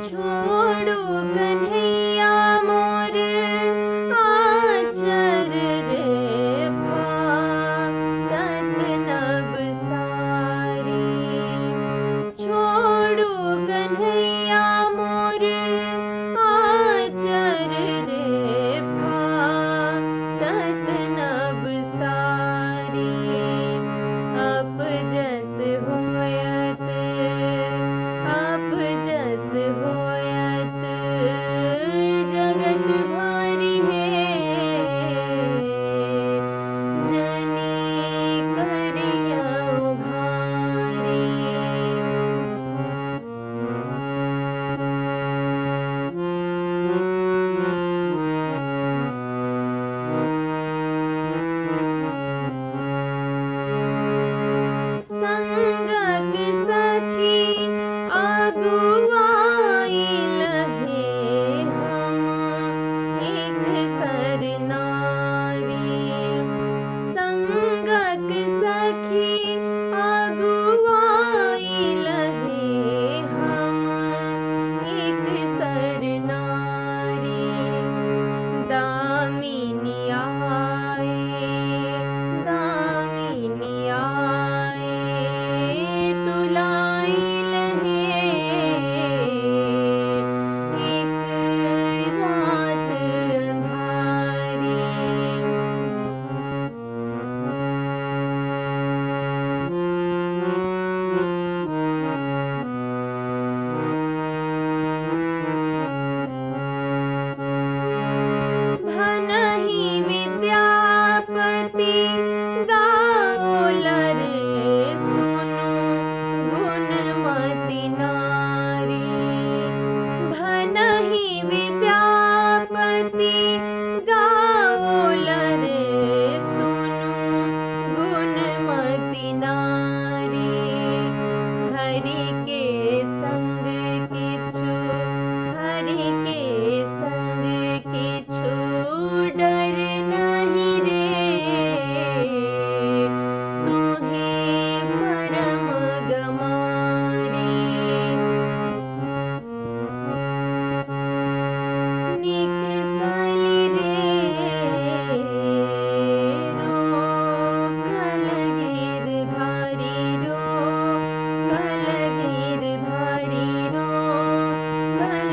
छोड़ो कन्हैया मोर आचर रे भागत नभ सारी। छोड़ो कन्हैया मोर आचर रे भागत नभ सारी। अप जस होयत अप जस होयत जगत भारी है। जनी करिया उघारी। संगक सखी अगुआई लहे हम एक सर नारी। संगक सखी अगुआई लहे हम एक सर नारी। दामिनी आए दामिनी आए तुलाई लहे एक रात अंधारी। भनहि विद्यापति गाओल रे सुनो गुणमति नारी। भनहि विद्यापति गाओल रे सुनो गुणमति नारी। हरि के संग किछु हरि के संग किछु डर नहीं रे। तुहे परम गमारी। निकसलि रे रोकल गिरधारी। रोकल गिरधारी रोकल